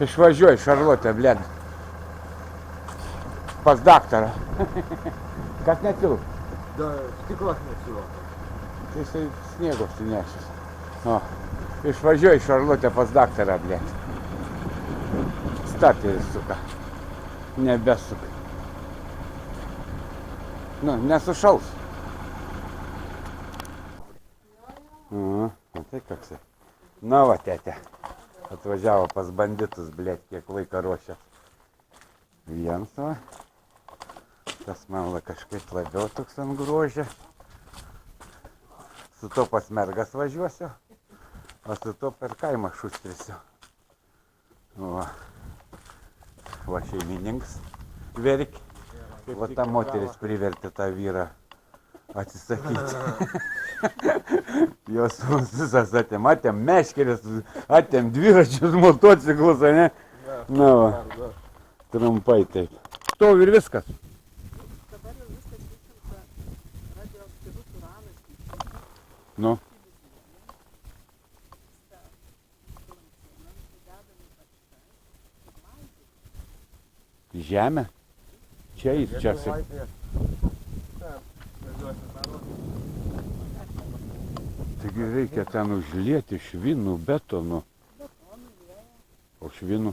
Išvažiuoju Šarlotę, blėd. Pas daktarą. Kas netilo? Da, stiklas netilo. Tai jisai sniego sunešęs. O, išvažiuoju Šarlotę pas daktarą, blėd. Starteris suka. Nebesuka. Nu, nesušals. O tai koksai. Na va, tėtė. Atvažiavo pas banditus, blėt, kiek laiką ruošė. Vienas, va. Tas man kažkaip labiau toks ant grožio. Su to pas mergas važiuosiu, o su to per kaimą šustrisiu. Va. Va šeimininkas verkė. Va ta moteris privertė tą vyrą atsisakyti. Jos visas atėm meškeris, atėm dviračius, motociklus, ne? Na va, trumpai taip. Stovi ir viskas. Dabar jau viskas vyksta radioaktyvus uranas. Nu. Žemė? Čia ir čia. Taigi reikia ten užlieti švinų, betonu. O švinų?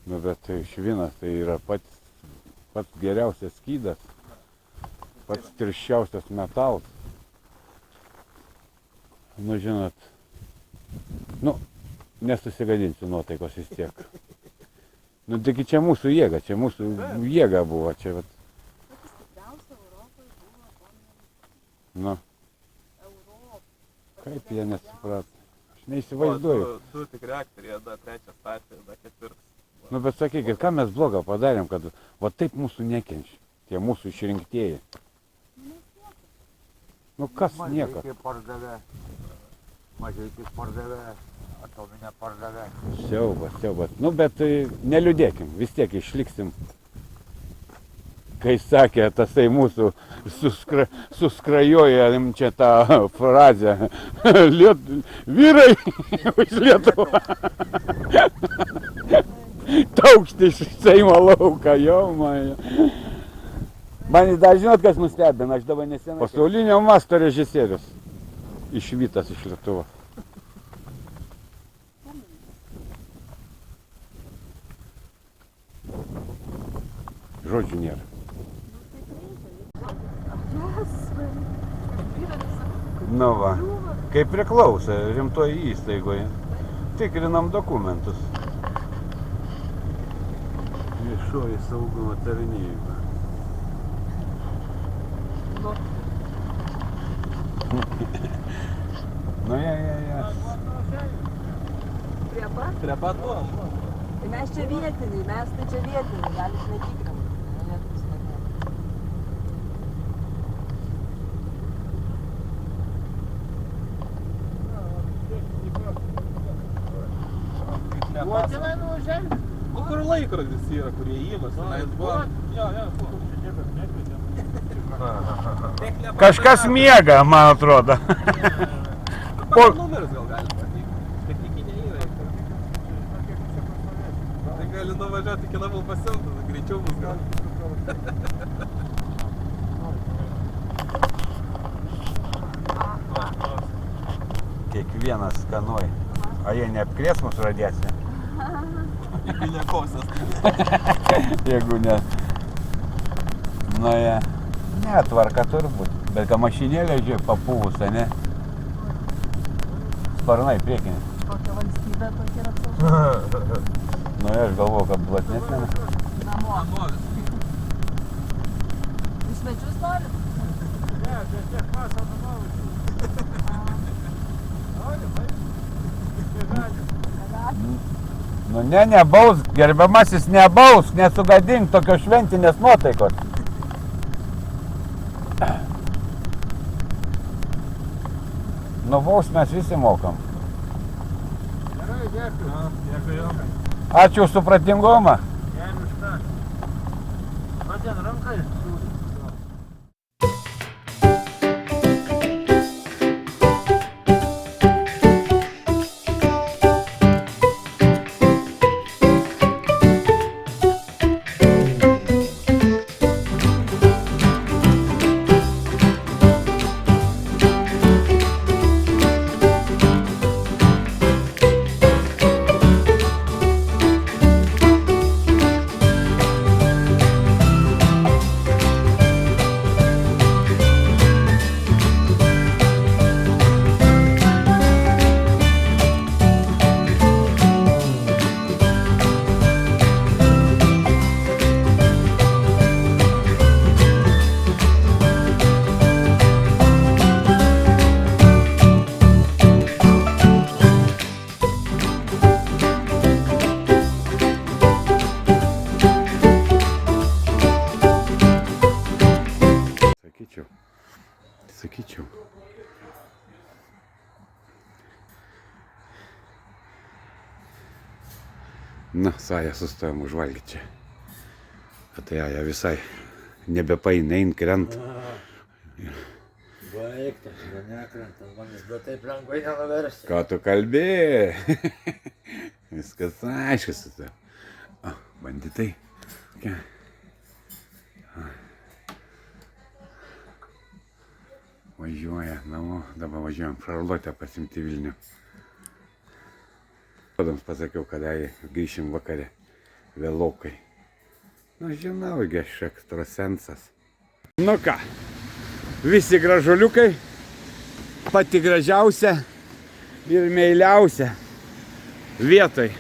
Nu, bet tai švinas tai yra pats geriausias skydas, pats tirščiausias metalas. Nu, žinot, nesusigadinsiu nuotaikos vis tiek. Nu, taigi čia mūsų jėga buvo, čia vat. Pati stipriausia Europoje buvo atominė Nu, Europa. kaip jie nesuprato. Aš neįsivaizduoju. Du tik reaktoriai, da trečias statė, da ketvirtas. Nu, bet sakykit, ką mes blogą padarėm, kad va taip mūsų nekenčia, tie mūsų išrinktieji. Nu, kas niekas. Mažeikis pardavė, atominę pardavė. Siaubas. Nu, bet tai neliūdėkim, vis tiek išliksim. Kai sakė, tasai mūsų suskrajojam čia tą frazę. Vyrai už Lietuvą. Taukšti iš Seimo lauką, jo maja. Man dar žinot, kas nustebina, aš dabar nesenai. Pasaulinio masto režisierius. Išvytas iš Lietuvos. Žodžių nėra. Nu va, kaip priklauso rimtoje įstaigoje. Tikrinam dokumentus. Viešoji saugumo tarnyba. Nu, ja. Prie pat buvo. Tai mes čia vietiniai, galis netikrinti. Tenai nuvažiavim. O kur laikrodis yra, kur įėjimas? Kažkas miega, man atrodo. Pagal numeris gal gali patikti. Technikinė yra. Tai gali nuvažiuoti iki namų pasiimti, greičiau bus gal. Kiekvienas skanuoja. A jie neapkrės mūsų radiaciją? Jeigu nekosės. Jeigu ne. Nu, ja. Ne, tvarka turbūt. Bet ką mašinėlė, žiūrėk, papuvus, ne? Sparnai priekinė. Kokia valstybė tokia yra apsaugos? Nu, aš galvoju, kad platnesnė. Namo. Į svečius norit? Ne, tiek pasą Nu, nebaus, gerbiamasis, nebaus, nesugadink tokios šventinės nuotaikos. Nu, baus mes visi mokam. Gerai, dėkui. Ačiū už supratingumą. Jeigu šitą. Vadien rankai. Na, Saja sustojom užvalgyti čia. Tai ją visai nebepaina, ein krent. Baigtas, nekrentant manis, bet taip lengvai nenuversi. Ką tu kalbėjai? Viskas aišku su tavim. O, banditai. Kokie? Važiuoja namo, dabar važiuojam Šarlotę pasimti Vilnių. Padams pasakiau, kada grįšim vakare, vėlokai. Nu, žinau, aš ekstrasensas. Nu ką, visi gražuliukai, pati gražiausia ir meiliausia vietoj.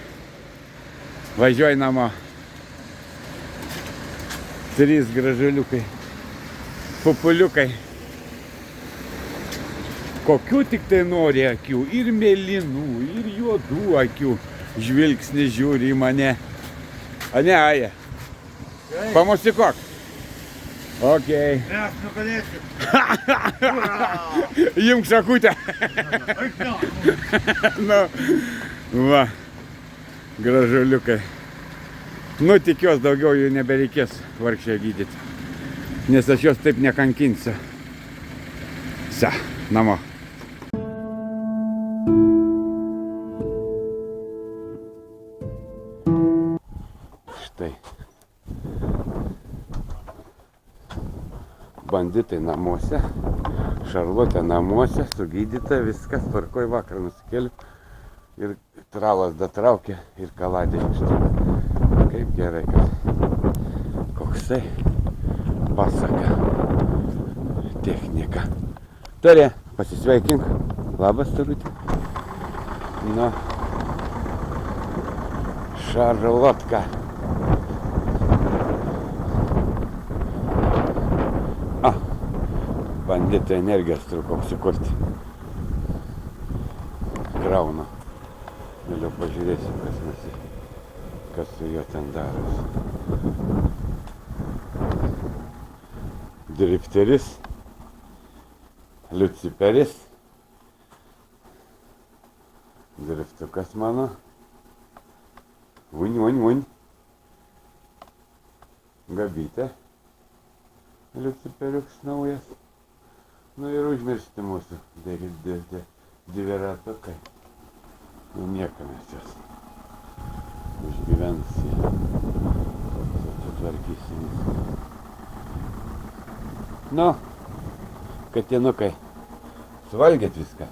Važiuoju namo. 3 gražuliukai, pupuliukai. Kokių tik tai nori akių, ir mėlynų, ir juodų akių. Žvilgsnis žiūri į mane. A ne, Aja? Pamosikok. Okei. Ne, aš nugalėsiu. Jums šakutę. Nu, va, gražuliukai. Nu, tikiuosi, daugiau jų nebereikės vargšę gydyti. Nes aš jos taip nekankinsiu. Se, namo. Štai. Banditai namuose, Šarlotė namuose, sugydyta, viskas tvarkoj, vakar nusikėliu ir tralas datraukė ir kaladė ištraukė. Kaip gerai, kad koksai pasaka technika. Tarė, pasisveikink. Labas, Tarutė. Nu, Šarlotka. Banditai energijos trūko apsikurti. Krauna. Vėliau pažiūrėsim, kas su juo ten darosi. Drifteris. Liuciferis. Driftukas mano. Vuň. Gabytė. Liuciferiuks naujas. Nu ir užmiršti mūsų dviratukai. Nu nieko mes jos užgyvens jie. Sutvarkysim viską. Nu, katinukai, suvalgėt viską.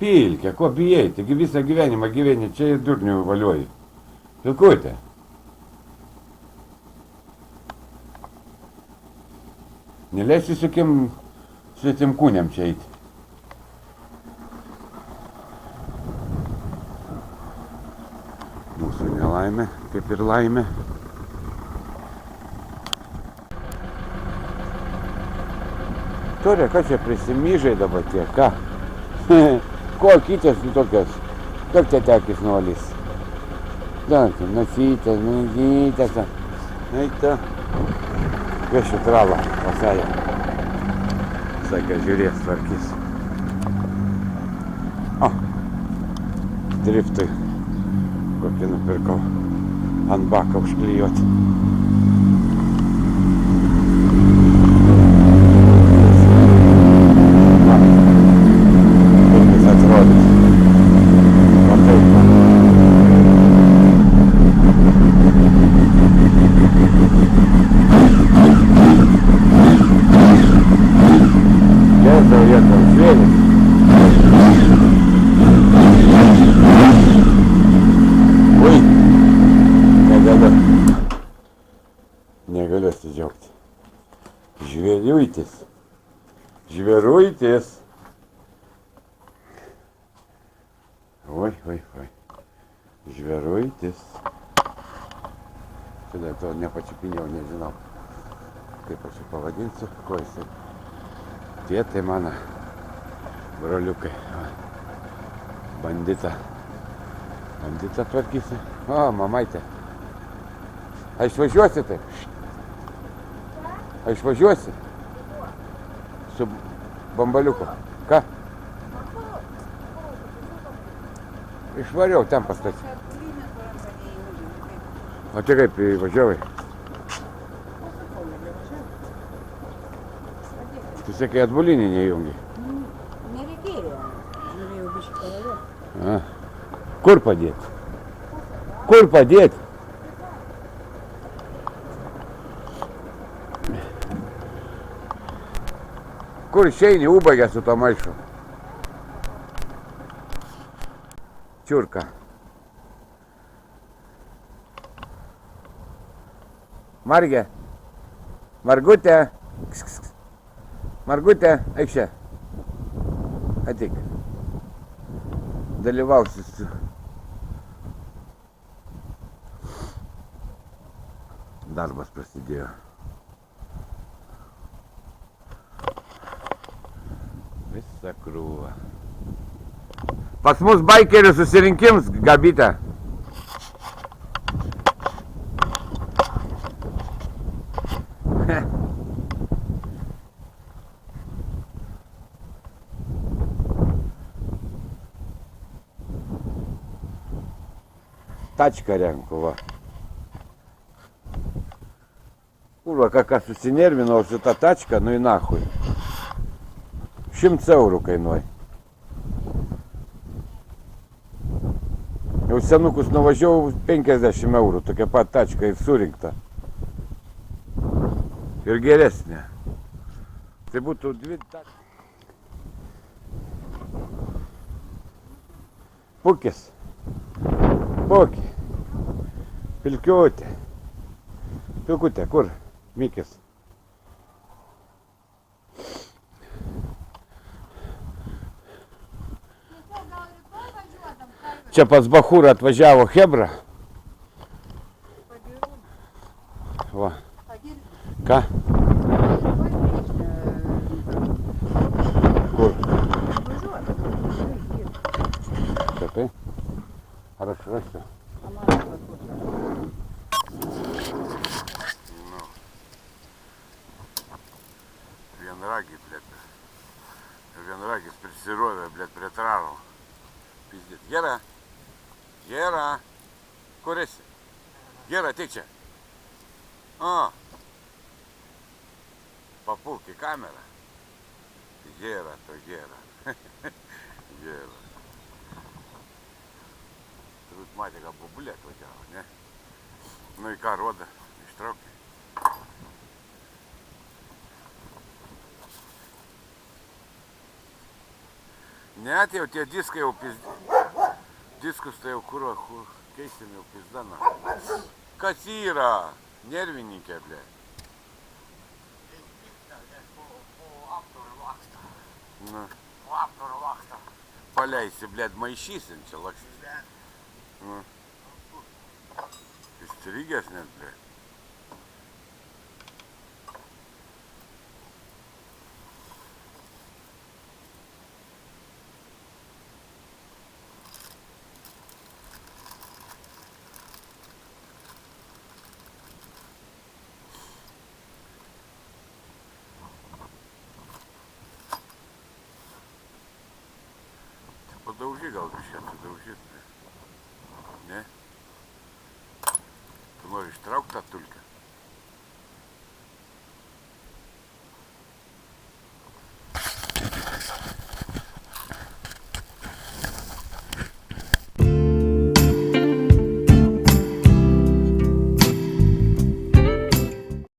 Pilkė, ko bijai, taigi visą gyvenimą gyveni čia ir durnių valiuoji. Pilkutė. Neleisi sukim svetimkūniam čia eiti. Mūsų nelaimė, kaip ir laimė. Turi, ką čia prisimyžai dabar tie, ką? Ko kitės tokios? Kaip čia tekis nuolys? Nasytės. Eita. Vešiu tralą, pasaja. Sakė, žiūrės, tvarkys. O, driftui kokį nupirkau ant bako užklijuoti. Kaip jis atrodys. O taip. Jėzau, žvėris. Ui, negaliu atsidžiaugti. Žvėriuitis. Oi. Žvėruitis. Tada to nepačiupinėjau, nežinau, kaip aš jį pavadinsiu, ko jisai. Tie tai mano broliukai. Banditą tvarkysi. O, mamaitė. A išvažiuosi taip? A išvažiuosi? Su bambaliuku. Ką? Išvariau, ten pastačiau. O tai kaip važiavai? Tu sakai, atbulinį neįjungi. Nereikėjo. Norėjau biškį pavėluoti. A. Kur padėti? Kur padėti? Kur išeini, ubagė su to maišu? Čiurka. Margė. Margutė. Kss, kss, kss. Margutė, eik čia. Ateik. Dalyvausi su... Darbas prasidėjo. Visa krūva. Pas mus baikerių susirinkims, Gabytė. Tačką renku, va. Kurva, ką susinervinau su ta tačka, nu į nahui. 100 eurų kainuoja. Jau senukus nuvažiavau 50 eurų, tokia pat tačka ir surinkta. Ir geresnė. Tai būtų 2 tačkas. Pukis. Pukį. Pilkiutė. Pilkutė, kur? Mikis. Čia pas Bachūrą atvažiavo Hebra. Va. Ką? Kur? Taip. Ar aš rasiu? Vienragį, blėt. Vienragis prisirovė, blėt, prie traro. Pizdėt. Gera. Gera. Kur esi? Gera, ateik čia. O. Papulk į kamerą. Gera, to gera. Gera. Turbūt matė, gal bobulė atvažiavo, ne? Nu į ką rodo? Ištraukė. Net jau tie diskai jau pizda. Diskus tai jau kur keisim jau pizdana. Kas yra? Nervininkė, blė. Nu. Paleisi, blė, maišysim čia lakstys. Nu. Įstrigęs net, blė. Padauži gal kažkiek, padaužyt, ne? Tu nori ištraukt tą tulkę?